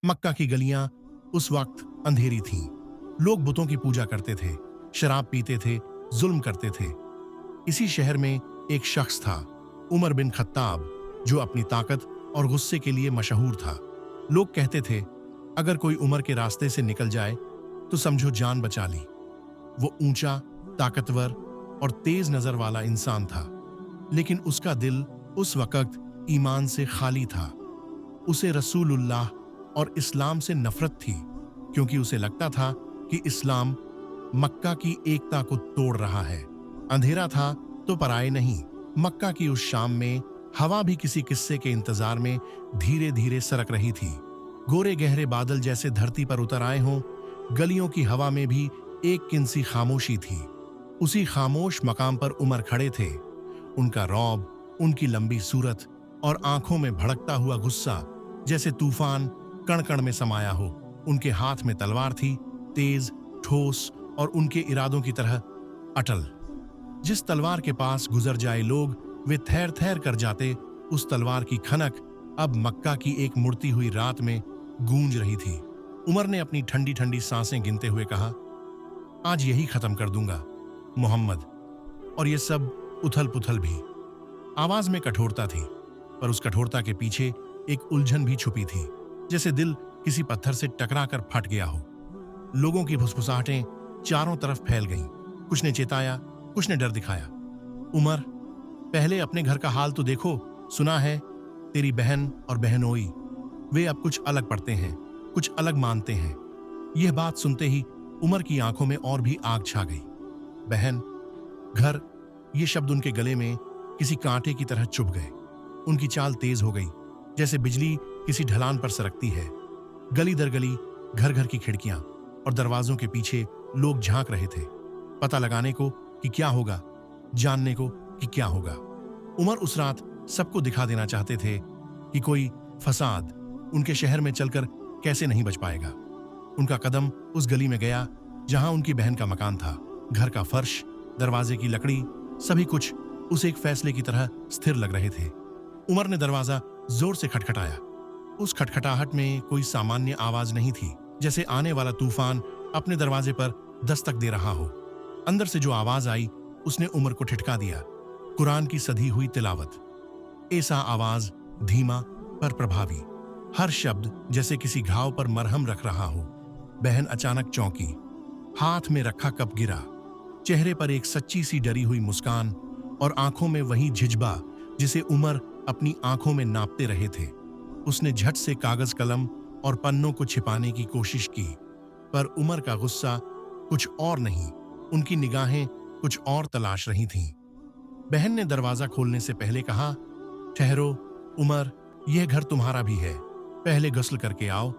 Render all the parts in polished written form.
मक्का की गलियां उस वक्त अंधेरी थीं। लोग बुतों की पूजा करते थे, शराब पीते थे, जुल्म करते थे। इसी शहर में एक शख्स था, उमर बिन खत्ताब, जो अपनी ताकत और गुस्से के लिए मशहूर था। लोग कहते थे, अगर कोई उमर के रास्ते से निकल जाए तो समझो जान बचा ली। वो ऊंचा, ताकतवर और तेज नजर वाला इंसान था, लेकिन उसका दिल उस वक्त ईमान से खाली था। उसे रसूलुल्लाह और इस्लाम से नफरत थी, क्योंकि उसे लगता था कि इस्लाम मक्का की एकता को तोड़ रहा है। अंधेरा था तो पराये नहीं। मक्का की उस शाम में हवा भी किसी किस्से के इंतजार में धीरे धीरे सरक रही थी। गोरे गहरे बादल जैसे धरती पर उतर आए हों। गलियों की हवा में भी एक किनसी खामोशी थी। उसी खामोश मकाम पर उमर खड़े थे। उनका रौब, उनकी लंबी सूरत और आंखों में भड़कता हुआ गुस्सा जैसे तूफान कण कण में समाया हो। उनके हाथ में तलवार थी, तेज, ठोस और उनके इरादों की तरह अटल। जिस तलवार के पास गुजर जाए लोग, वे थैर थैर कर जाते। उस तलवार की खनक अब मक्का की एक मुड़ती हुई रात में गूंज रही थी। उमर ने अपनी ठंडी ठंडी सांसें गिनते हुए कहा, आज यही खत्म कर दूंगा मोहम्मद, और ये सब उथल पुथल भी। आवाज में कठोरता थी, पर उस कठोरता के पीछे एक उलझन भी छुपी थी, जैसे दिल किसी पत्थर से टकरा कर फट गया हो। लोगों की फुसफुसाहटें चारों तरफ फैल गईं। कुछ ने चेताया, कुछ ने डर दिखाया। उमर, पहले अपने घर का हाल तो देखो। सुना है तेरी बहन और बहनोई, वे अब कुछ अलग पढ़ते हैं, कुछ अलग मानते हैं। यह बात सुनते ही उमर की आंखों में और भी आग छा गई। बहन, घर, ये शब्द उनके गले में किसी कांटे की तरह चुभ गए। उनकी चाल तेज हो गई, जैसे बिजली किसी ढलान पर सरकती है। गली दर गली, घर घर की खिड़कियां और दरवाजों के पीछे लोग झांक रहे थे, पता लगाने को कि क्या होगा, जानने को कि क्या होगा। उमर उस रात सबको दिखा देना चाहते थे कि कोई फसाद उनके शहर में चलकर कैसे नहीं बच पाएगा। उनका कदम उस गली में गया जहां उनकी बहन का मकान था। घर का फर्श, दरवाजे की लकड़ी, सभी कुछ उस एक फैसले की तरह स्थिर लग रहे थे। उमर ने दरवाजा जोर से खटखटाया। उस खटखटाहट में कोई सामान्य आवाज नहीं थी, जैसे आने वाला तूफान अपने दरवाजे पर दस्तक दे रहा हो। अंदर से जो आवाज आई, उसने उमर को ठिठका दिया। कुरान की सधी हुई तिलावत। ऐसा आवाज, धीमा पर प्रभावी, हर शब्द जैसे किसी घाव पर मरहम रख रहा हो। बहन अचानक चौंकी, हाथ में रखा कप गिरा। चेहरे पर एक सच्ची सी डरी हुई मुस्कान और आंखों में वही झिझबा जिसे उमर अपनी आंखों में नापते रहे थे। उसने झट से कागज कलम और पन्नों को छिपाने की कोशिश की, पर उमर का गुस्सा कुछ और नहीं, उनकी निगाहें कुछ और तलाश रही थीं। बहन ने दरवाजा खोलने से पहले कहा, ठहरो उमर, यह घर तुम्हारा भी है, पहले गस्ल करके आओ।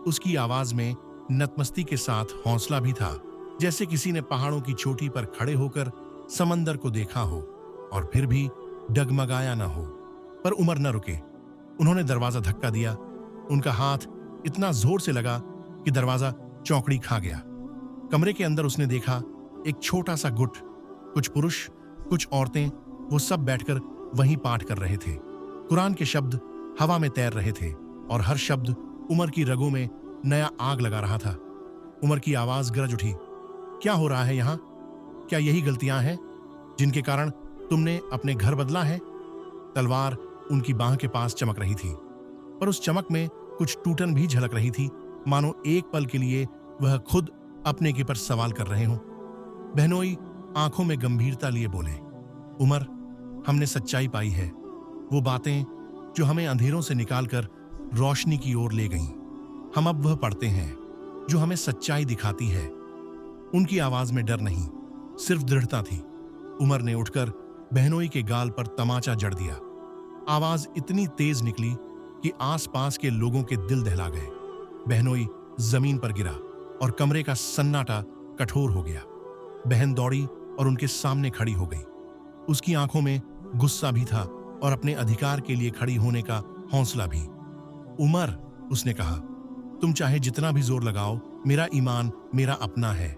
उसकी आवाज में नतमस्ती के साथ हौसला भी था, जैसे किसी ने पहाड़ों की चोटी पर खड़े होकर समंदर को देखा हो और फिर भी डगमगाया न हो। पर उमर न रुके। उन्होंने दरवाजा धक्का दिया। उनका हाथ इतना जोर से लगा कि दरवाजा चौकड़ी खा गया। कमरे के अंदर उसने देखा एक छोटा सा गुट, कुछ पुरुष, कुछ औरतें, वो सब बैठकर वहीं पाठ कर रहे थे। कुरान के शब्द हवा में तैर रहे थे और हर शब्द उमर की रगों में नया आग लगा रहा था। उमर की आवाज गरज उठी, क्या हो रहा है यहाँ? क्या यही गलतियां हैं जिनके कारण तुमने अपने घर बदला है? तलवार उनकी बाह के पास चमक रही थी, पर उस चमक में कुछ टूटन भी झलक रही थी, मानो एक पल के लिए वह खुद अपने के पर सवाल कर रहे हों। बहनोई आंखों में गंभीरता लिए बोले, उमर, हमने सच्चाई पाई है, वो बातें जो हमें अंधेरों से निकालकर रोशनी की ओर ले गईं। हम अब वह पढ़ते हैं जो हमें सच्चाई दिखाती है। उनकी आवाज में डर नहीं, सिर्फ दृढ़ता थी। उमर ने उठकर बहनोई के गाल पर तमाचा जड़ दिया। आवाज इतनी तेज निकली कि आसपास के लोगों के दिल दहला गए। बहनोई जमीन पर गिरा और कमरे का सन्नाटा कठोर हो गया। बहन दौड़ी और उनके सामने खड़ी हो गई। उसकी आंखों में गुस्सा भी था और अपने अधिकार के लिए खड़ी होने का हौसला भी। उमर, उसने कहा, तुम चाहे जितना भी जोर लगाओ, मेरा ईमान मेरा अपना है।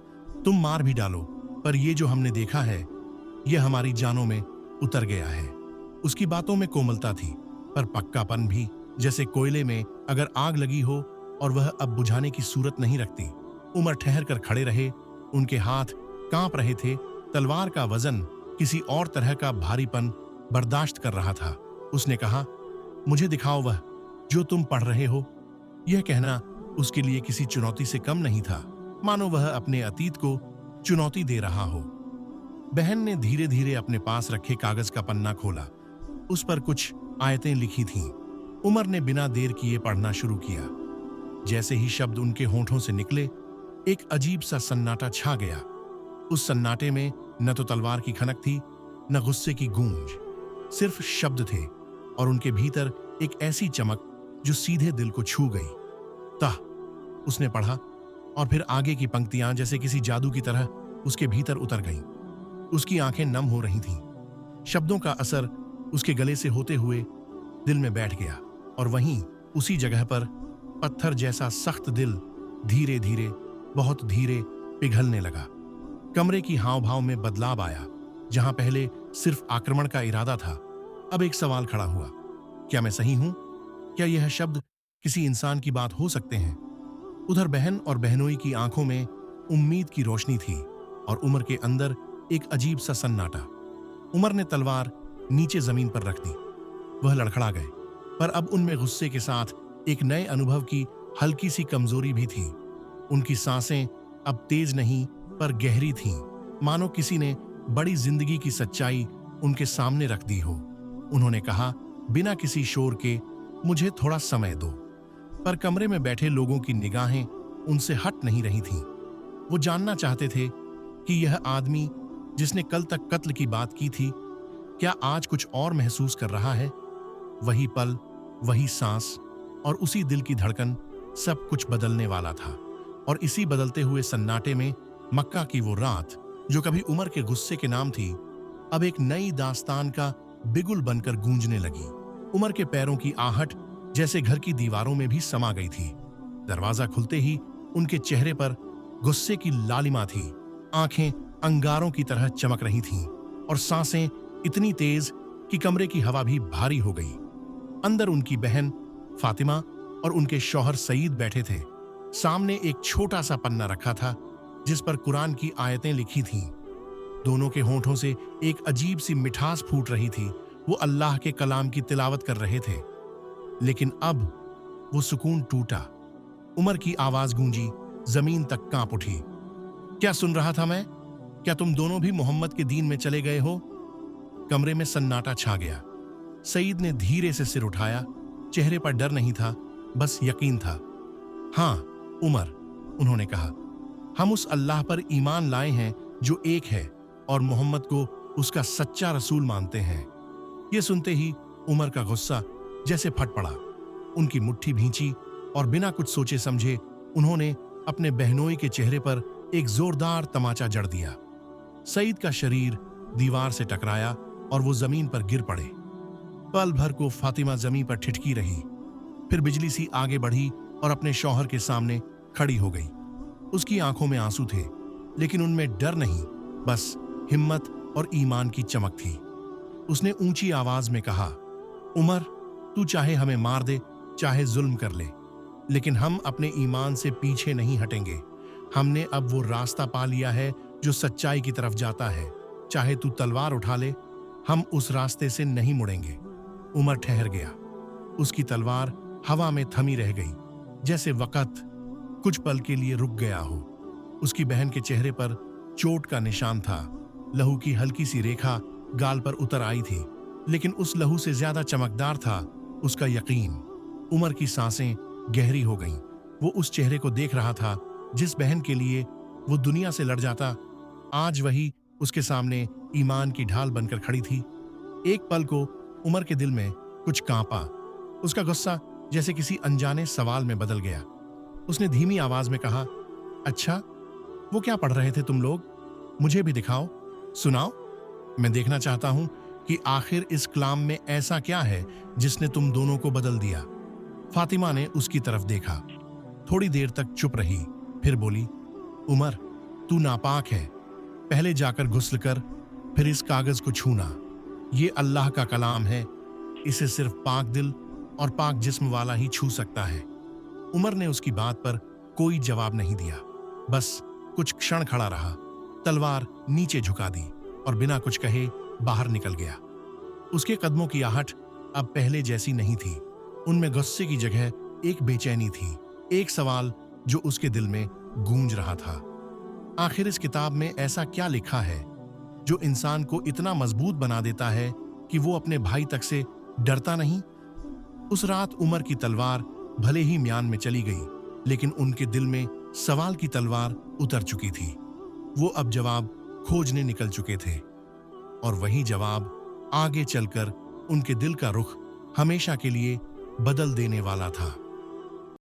तुम मार भी डालो, पर ये जो हमने देखा है, यह हमारी जानों में उतर गया है। उसकी बातों में कोमलता थी, पर पक्कापन भी, जैसे कोयले में अगर आग लगी हो और वह अब बुझाने की सूरत नहीं रखती। उमर ठहर कर खड़े रहे, उनके हाथ कांप रहे थे। तलवार का वजन किसी और तरह का भारीपन बर्दाश्त कर रहा था। उसने कहा, मुझे दिखाओ वह जो तुम पढ़ रहे हो। यह कहना उसके लिए किसी चुनौती से कम नहीं था, मानो वह अपने अतीत को चुनौती दे रहा हो। बहन ने धीरे धीरे अपने पास रखे कागज का पन्ना खोला। उस पर कुछ आयतें लिखी थीं। उमर ने बिना देर किए पढ़ना शुरू किया। जैसे ही शब्द उनके होंठों से निकले, एक अजीब सा सन्नाटा छा गया। उस सन्नाटे में न तो तलवार की खनक थी, न गुस्से की गूंज, सिर्फ शब्द थे और उनके भीतर एक ऐसी चमक जो सीधे दिल को छू गई। ताह, उसने पढ़ा और फिर आगे की पंक्तियां जैसे किसी जादू की तरह उसके भीतर उतर गईं। उसकी आंखें नम हो रही थीं। शब्दों का असर उसके गले से होते हुए दिल में बैठ गया और वहीं उसी जगह पर पत्थर जैसा सख्त दिल धीरे धीरे, बहुत धीरे पिघलने लगा। कमरे की हाव भाव में बदलाव आया। जहां पहले सिर्फ आक्रमण का इरादा था, अब एक सवाल खड़ा हुआ, क्या मैं सही हूं? क्या यह शब्द किसी इंसान की बात हो सकते हैं? उधर बहन और बहनोई की आंखों में उम्मीद की रोशनी थी और उमर के अंदर एक अजीब सा सन्नाटा। उमर ने तलवार नीचे जमीन पर रख दी। वह लड़खड़ा गए, पर अब उनमें गुस्से के साथ एक नए अनुभव की हल्की सी कमजोरी भी थी। उनकी सांसें अब तेज नहीं पर गहरी थीं, मानो किसी ने बड़ी जिंदगी की सच्चाई उनके सामने रख दी हो। उन्होंने कहा, बिना किसी शोर के, मुझे थोड़ा समय दो। पर कमरे में बैठे लोगों की निगाहें उनसे हट नहीं रही थीं। वो जानना चाहते थे कि यह आदमी जिसने कल तक कत्ल की बात की थी, क्या आज कुछ और महसूस कर रहा है? वही पल, वही सांस और उसी दिल की धड़कन, सब कुछ बदलने वाला था। और इसी बदलते हुए सन्नाटे में मक्का की वो रात जो कभी उमर के गुस्से के नाम थी, अब एक नई दास्तान का बिगुल बनकर गूंजने लगी। उमर के पैरों की आहट जैसे घर की दीवारों में भी समा गई थी। दरवाजा खुलते ही उनके चेहरे पर गुस्से की लालिमा थी। आंखें अंगारों की तरह चमक रही थीं और सांसें इतनी तेज कि कमरे की हवा भी भारी हो गई। अंदर उनकी बहन फातिमा और उनके शौहर सईद बैठे थे। सामने एक छोटा सा पन्ना रखा था जिस पर कुरान की आयतें लिखी थीं। दोनों के होंठों से एक अजीब सी मिठास फूट रही थी। वो अल्लाह के कलाम की तिलावत कर रहे थे। लेकिन अब वो सुकून टूटा। उमर की आवाज गूंजी, जमीन तक कांप उठी। क्या सुन रहा था मैं? क्या तुम दोनों भी मोहम्मद के दीन में चले गए हो? कमरे में सन्नाटा छा गया। सईद ने धीरे से सिर उठाया। चेहरे पर डर नहीं था, बस यकीन था। हाँ उमर, उन्होंने कहा, हम उस अल्लाह पर ईमान लाए हैं जो एक है और मोहम्मद को उसका सच्चा रसूल मानते हैं। ये सुनते ही उमर का गुस्सा जैसे फट पड़ा। उनकी मुट्ठी भींची और बिना कुछ सोचे समझे उन्होंने अपने बहनोई के चेहरे पर एक जोरदार तमाचा जड़ दिया। सईद का शरीर दीवार से टकराया और वो जमीन पर गिर पड़े। पल भर को फातिमा जमीन पर ठिठकी रही, फिर बिजली सी आगे बढ़ी और अपने शौहर के सामने खड़ी हो गई। उसकी आंखों में आंसू थे, लेकिन उनमें डर नहीं, बस हिम्मत और ईमान की चमक थी। उसने ऊंची आवाज में कहा, उमर, तू चाहे हमें मार दे, चाहे जुल्म कर ले, लेकिन हम अपने ईमान से पीछे नहीं हटेंगे। हमने अब वो रास्ता पा लिया है जो सच्चाई की तरफ जाता है। चाहे तू तलवार उठा ले, हम उस रास्ते से नहीं मुड़ेंगे। उमर ठहर गया। उसकी तलवार हवा में थमी रह गई, जैसे वक़्त कुछ पल के लिए रुक गया हो। उसकी बहन के चेहरे पर चोट का निशान था। लहू की हल्की सी रेखा गाल पर उतर आई थी, लेकिन उस लहू से ज्यादा चमकदार था उसका यकीन। उमर की सांसें गहरी हो गईं। वो उस चेहरे को देख रहा था जिस बहन के लिए वो दुनिया से लड़ जाता, आज वही उसके सामने ईमान की ढाल बनकर खड़ी थी। एक पल को उमर के दिल में कुछ कांपा। उसका गुस्सा जैसे किसी अनजाने सवाल में बदल गया। उसने धीमी आवाज में कहा, अच्छा, वो क्या पढ़ रहे थे तुम लोग? मुझे भी दिखाओ, सुनाओ। मैं देखना चाहता हूं कि आखिर इस कलाम में ऐसा क्या है जिसने तुम दोनों को बदल दिया। फातिमा ने उसकी तरफ देखा, थोड़ी देर तक चुप रही, फिर बोली, उमर, तू नापाक है। पहले जाकर गुस्ल कर, फिर इस कागज को छूना। ये अल्लाह का कलाम है। इसे सिर्फ पाक दिल और पाक जिस्म वाला ही छू सकता है। उमर ने उसकी बात पर कोई जवाब नहीं दिया, बस कुछ क्षण खड़ा रहा, तलवार नीचे झुका दी और बिना कुछ कहे बाहर निकल गया। उसके कदमों की आहट अब पहले जैसी नहीं थी। उनमें गुस्से की जगह एक बेचैनी थी, एक सवाल जो उसके दिल में गूंज रहा था। आखिर इस किताब में ऐसा क्या लिखा है जो इंसान को इतना मजबूत बना देता है कि वो अपने भाई तक से डरता नहीं? उस रात उमर की तलवार भले ही म्यान में चली गई, लेकिन उनके दिल में सवाल की तलवार उतर चुकी थी। वो अब जवाब खोजने निकल चुके थे, और वही जवाब आगे चलकर उनके दिल का रुख हमेशा के लिए बदल देने वाला था।